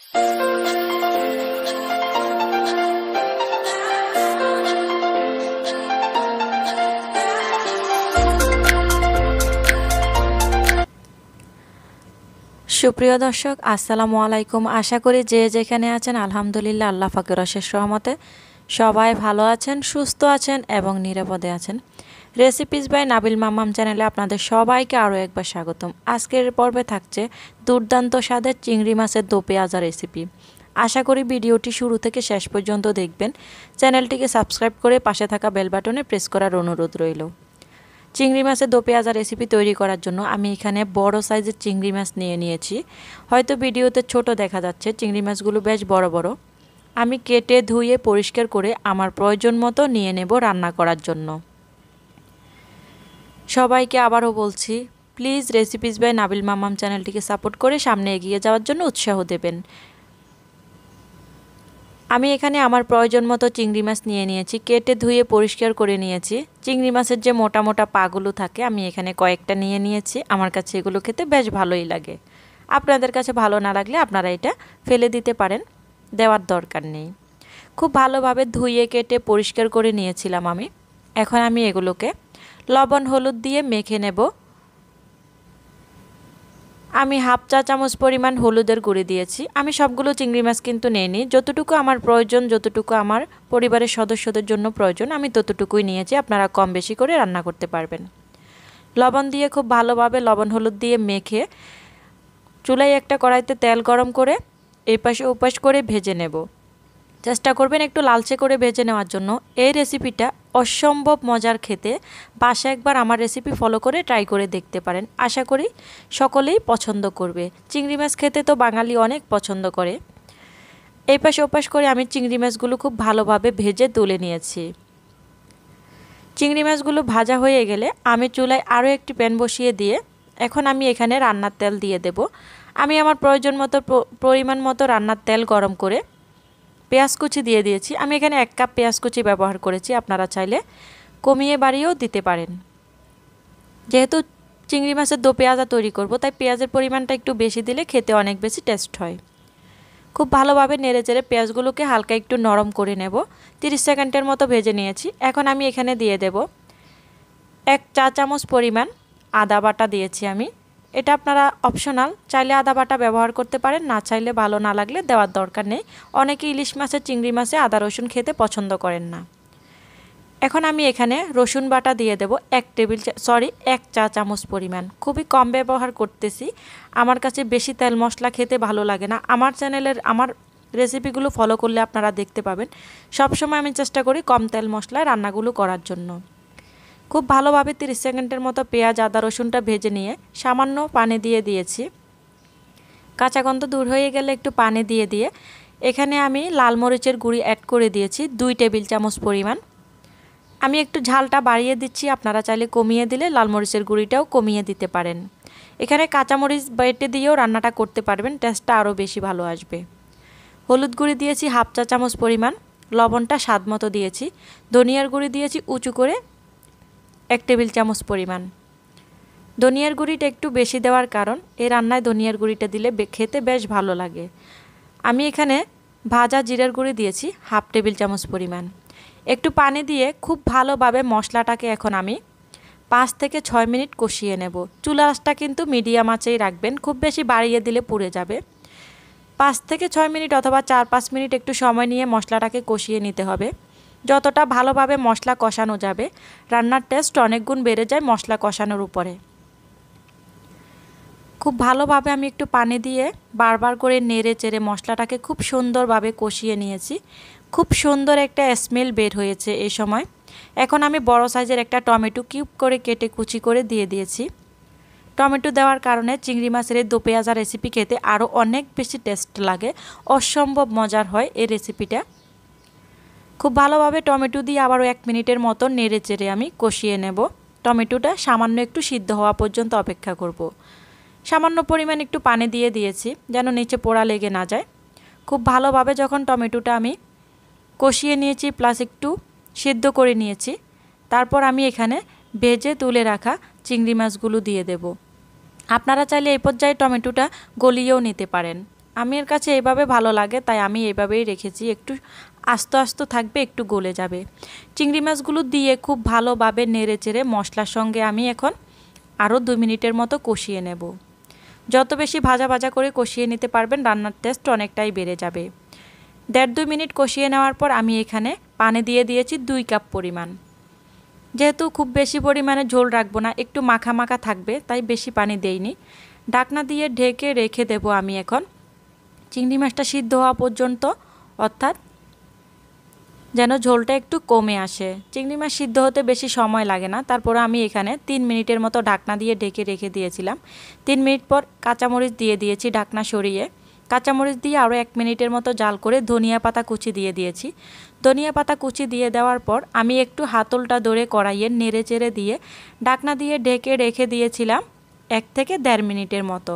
সুপ্রিয় দর্শক, আসসালামু আলাইকুম। আশা করি যে যেখানে আছেন আলহামদুলিল্লাহ আল্লাহ পাকের অশেষ রহমতে সবাই ভালো আছেন, সুস্থ আছেন এবং নিরাপদে আছেন। রেসিপিস বাই নাবিল মাম্মাম চ্যানেলে আপনাদের সবাইকে আরও একবার স্বাগতম। আজকের পর্বে থাকছে দুর্দান্ত স্বাদের চিংড়ি মাছের দো পেঁয়াজা রেসিপি। আশা করি ভিডিওটি শুরু থেকে শেষ পর্যন্ত দেখবেন। চ্যানেলটিকে সাবস্ক্রাইব করে পাশে থাকা বেল বাটনে প্রেস করার অনুরোধ রইল। চিংড়ি মাছের দো পেঁয়াজা রেসিপি তৈরি করার জন্য আমি এখানে বড় সাইজের চিংড়ি মাছ নিয়েছি। হয়তো ভিডিওতে ছোট দেখা যাচ্ছে, চিংড়ি মাছগুলো বেশ বড় বড়। আমি কেটে ধুয়ে পরিষ্কার করে আমার প্রয়োজন মতো নিয়ে নেব রান্না করার জন্য। সবাইকে আবারও বলছি, প্লিজ রেসিপিস বাই নাবিল মাম্মাম চ্যানেলটিকে সাপোর্ট করে সামনে এগিয়ে যাওয়ার জন্য উৎসাহ দেবেন। আমি এখানে আমার প্রয়োজন মতো চিংড়ি মাছ নিয়েছি, কেটে ধুয়ে পরিষ্কার করে নিয়েছি। চিংড়ি মাছের যে মোটা মোটা পাগুলো থাকে আমি এখানে কয়েকটা নিয়েছি। আমার কাছে এগুলো খেতে বেশ ভালোই লাগে। আপনাদের কাছে ভালো না লাগলে আপনারা এটা ফেলে দিতে পারেন, দেওয়ার দরকার নেই। খুব ভালোভাবে ধুয়ে কেটে পরিষ্কার করে নিয়েছিলাম আমি। এখন আমি এগুলোকে লবণ হলুদ দিয়ে মেখে নেব। আমি হাফ চা চামচ পরিমাণ হলুদের গুঁড়ি দিয়েছি। আমি সবগুলো চিংড়ি মাছ কিন্তু নেইনি, যতটুকু আমার প্রয়োজন, যতটুকু আমার পরিবারের সদস্যদের জন্য প্রয়োজন আমি ততটুকুই নিয়েছি। আপনারা কম বেশি করে রান্না করতে পারবেন। লবণ দিয়ে খুব ভালোভাবে লবণ হলুদ দিয়ে মেখে চুলায় একটা কড়াইতে তেল গরম করে এই পাশে ওপাশ করে ভেজে নেব। চেষ্টা করবেন একটু লালচে করে ভেজে নেওয়ার জন্য। এই রেসিপিটা অসম্ভব মজার খেতে। বাসায় একবার আমার রেসিপি ফলো করে ট্রাই করে দেখতে পারেন। আশা করি সকলেই পছন্দ করবে। চিংড়ি মাছ খেতে তো বাঙালি অনেক পছন্দ করে। এই পাশে ওপাশ করে আমি চিংড়ি মাছগুলো খুব ভালোভাবে ভেজে তুলে নিয়েছি। চিংড়ি মাছগুলো ভাজা হয়ে গেলে আমি চুলায় আরও একটি প্যান বসিয়ে দিয়ে এখন আমি এখানে রান্নার তেল দিয়ে দেব। আমি আমার প্রয়োজন মতো পরিমাণ মতো রান্নার তেল গরম করে পেঁয়াজ কুচি দিয়ে দিয়েছি। আমি এখানে 1 কাপ পেঁয়াজ কুচি ব্যবহার করেছি, আপনারা চাইলে কমিয়ে বাড়িয়েও দিতে পারেন। যেহেতু চিংড়ি মাছের দো পেঁয়াজা তৈরি করব, তাই পেঁয়াজের পরিমাণটা একটু বেশি দিলে খেতে অনেক বেশি টেস্ট হয়। খুব ভালোভাবে নেড়েচেড়ে পেঁয়াজগুলোকে হালকা একটু নরম করে নেব। 30 সেকেন্ডের মতো ভেজে নিয়েছি। এখন আমি এখানে দিয়ে দেব 1 চা চামচ পরিমাণ আদা বাটা দিয়েছি আমি। এটা আপনারা অপশনাল, চাইলে আদা বাটা ব্যবহার করতে পারেন, না চাইলে ভালো না লাগলে দেওয়ার দরকার নেই। অনেকে ইলিশ মাছের চিংড়ি মাছে আদা রসুন খেতে পছন্দ করেন না। এখন আমি এখানে রসুন বাটা দিয়ে দেব 1 চা চামচ পরিমাণ। খুবই কম ব্যবহার করতেছি, আমার কাছে বেশি তেল মশলা খেতে ভালো লাগে না। আমার চ্যানেলের আমার রেসিপিগুলো ফলো করলে আপনারা দেখতে পাবেন সবসময় আমি চেষ্টা করি কম তেল মশলায় রান্নাগুলো করার জন্য। খুব ভালোভাবে 30 সেকেন্ডের মতো পেঁয়াজ আদা রসুনটা ভেজে নিয়ে সামান্য পানি দিয়ে দিয়েছি। কাঁচা গন্ধ দূর হয়ে গেলে একটু পানি দিয়ে এখানে আমি লাল মরিচের গুঁড়ি অ্যাড করে দিয়েছি 2 টেবিল চামচ পরিমাণ। আমি একটু ঝালটা বাড়িয়ে দিচ্ছি, আপনারা চাইলে কমিয়ে দিলে লাল মরিচের গুঁড়িটাও কমিয়ে দিতে পারেন। এখানে কাঁচামরিচ বেটে দিয়েও রান্নাটা করতে পারবেন, টেস্টটা আরও বেশি ভালো আসবে। হলুদ গুঁড়ি দিয়েছি হাফ চা চামচ পরিমাণ, লবণটা স্বাদ মতো দিয়েছি। ধনিয়ার গুঁড়ি দিয়েছি উঁচু করে 1 টেবিল চামচ পরিমাণ। ধনিয়ার গুঁড়িটা একটু বেশি দেওয়ার কারণ এই রান্নায় ধনিয়ার গুঁড়িটা দিলে খেতে বেশ ভালো লাগে। আমি এখানে ভাজা জিরার গুঁড়ি দিয়েছি হাফ টেবিল চামচ পরিমাণ। একটু পানি দিয়ে খুব ভালোভাবে মশলাটাকে এখন আমি 5 থেকে 6 মিনিট কষিয়ে নেব। চুলা আঁচটা কিন্তু মিডিয়াম আঁচেই রাখবেন, খুব বেশি বাড়িয়ে দিলে পুড়ে যাবে। 5 থেকে 6 মিনিট অথবা 4-5 মিনিট একটু সময় নিয়ে মশলাটাকে কষিয়ে নিতে হবে। যতটা ভালোভাবে মশলা কষানো যাবে রান্নার টেস্ট অনেক গুণ বেড়ে যায় মশলা কষানোর উপরে। খুব ভালোভাবে আমি একটু পানি দিয়ে বারবার করে নেড়ে চেড়ে মশলাটাকে খুব সুন্দরভাবে কষিয়ে নিয়েছি। খুব সুন্দর একটা স্মেল বের হয়েছে এই সময়। এখন আমি বড় সাইজের একটা টমেটো কিউব করে কেটে কুচি করে দিয়ে দিয়েছি। টমেটো দেওয়ার কারণে চিংড়ি মাছের এই দো পেঁয়াজা রেসিপি খেতে আরও অনেক বেশি টেস্ট লাগে, অসম্ভব মজার হয় এই রেসিপিটা। খুব ভালোভাবে টমেটো দিয়ে আবারও 1 মিনিটের মতো নেড়ে চেড়ে আমি কষিয়ে নেব। টমেটোটা সামান্য একটু সিদ্ধ হওয়া পর্যন্ত অপেক্ষা করব। সামান্য পরিমাণ একটু পানি দিয়ে দিয়েছি যেন নিচে পোড়া লেগে না যায়। খুব ভালোভাবে যখন টমেটোটা আমি কষিয়ে নিয়েছি প্লাস একটু সিদ্ধ করে নিয়েছি, তারপর আমি এখানে ভেজে তুলে রাখা চিংড়ি মাছগুলো দিয়ে দেব। আপনারা চাইলে এই পর্যায়ে টমেটোটা গলিয়েও নিতে পারেন, আমার কাছে এইভাবে ভালো লাগে, তাই আমি এইভাবেই রেখেছি। একটু আস্তে আস্তে থাকবে, একটু গলে যাবে। চিংড়ি মাছগুলো দিয়ে খুব ভালোভাবে নেড়ে চেড়ে মশলার সঙ্গে আমি এখন আরও 2 মিনিটের মতো কষিয়ে নেব। যত বেশি ভাজা ভাজা করে কষিয়ে নিতে পারবেন রান্নার টেস্ট অনেকটাই বেড়ে যাবে। 1.5-2 মিনিট কষিয়ে নেওয়ার পর আমি এখানে পানি দিয়ে দিয়েছি 2 কাপ পরিমাণ। যেহেতু খুব বেশি পরিমাণে ঝোল রাখবো না, একটু মাখা মাখা থাকবে, তাই বেশি পানি দেইনি। ঢাকনা দিয়ে ঢেকে রেখে দেব আমি এখন চিংড়ি মাছটা সিদ্ধ হওয়া পর্যন্ত, অর্থাৎ যেন ঝোলটা একটু কমে আসে। চিংড়ি মাছ সিদ্ধ হতে বেশি সময় লাগে না। তারপরে আমি এখানে 3 মিনিটের মতো ঢাকনা দিয়ে ঢেকে রেখে দিয়েছিলাম। 3 মিনিট পর কাঁচামরিচ দিয়ে দিয়েছি ঢাকনা সরিয়ে। কাঁচামরিচ দিয়ে আরও 1 মিনিটের মতো জাল করে ধনিয়া পাতা কুচি দিয়ে দিয়েছি। ধনিয়া পাতা কুচি দিয়ে দেওয়ার পর আমি একটু হাতলটা ধরে কড়াইয়ে নেড়ে চেড়ে দিয়ে ঢাকনা দিয়ে ঢেকে রেখে দিয়েছিলাম 1 থেকে 1.5 মিনিটের মতো।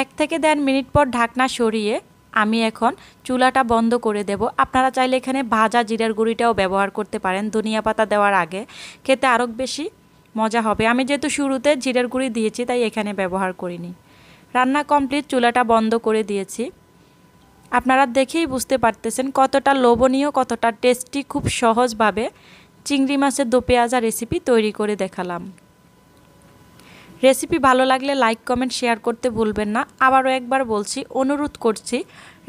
1 থেকে 1.5 মিনিট পর ঢাকনা সরিয়ে আমি এখন চুলাটা বন্ধ করে দেব। আপনারা চাইলে এখানে ভাজা জিরার গুঁড়িটাও ব্যবহার করতে পারেন ধনিয়া পাতা দেওয়ার আগে, খেতে আরও বেশি মজা হবে। আমি যেহেতু শুরুতে জিরার গুঁড়ি দিয়েছি তাই এখানে ব্যবহার করিনি। রান্না কমপ্লিট, চুলাটা বন্ধ করে দিয়েছি। আপনারা দেখেই বুঝতে পারতেছেন কতটা লোভনীয়, কতটা টেস্টি, খুব সহজভাবে চিংড়ি মাছের দো পেঁয়াজা রেসিপি তৈরি করে দেখালাম। রেসিপি ভালো লাগলে লাইক কমেন্ট শেয়ার করতে ভুলবেন না। আবারও একবার বলছি, অনুরোধ করছি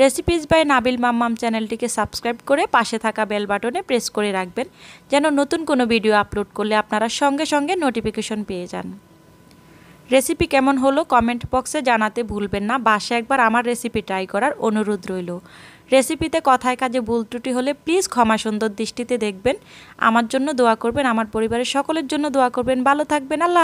রেসিপিজ বাই নাবিল মাম্মাম চ্যানেলটিকে সাবস্ক্রাইব করে পাশে থাকা বেল বাটনে প্রেস করে রাখবেন, যেন নতুন কোনো ভিডিও আপলোড করলে আপনারা সঙ্গে সঙ্গে নোটিফিকেশন পেয়ে যান। রেসিপি কেমন হলো কমেন্ট বক্সে জানাতে ভুলবেন না। বাসায় একবার আমার রেসিপি ট্রাই করার অনুরোধ রইল। রেসিপিতে কথায় কাজে ভুল ত্রুটি হলে প্লিজ ক্ষমা সুন্দর দৃষ্টিতে দেখবেন। আমার জন্য দোয়া করবেন, আমার পরিবারের সকলের জন্য দোয়া করবেন। ভালো থাকবেন। আল্লাহ।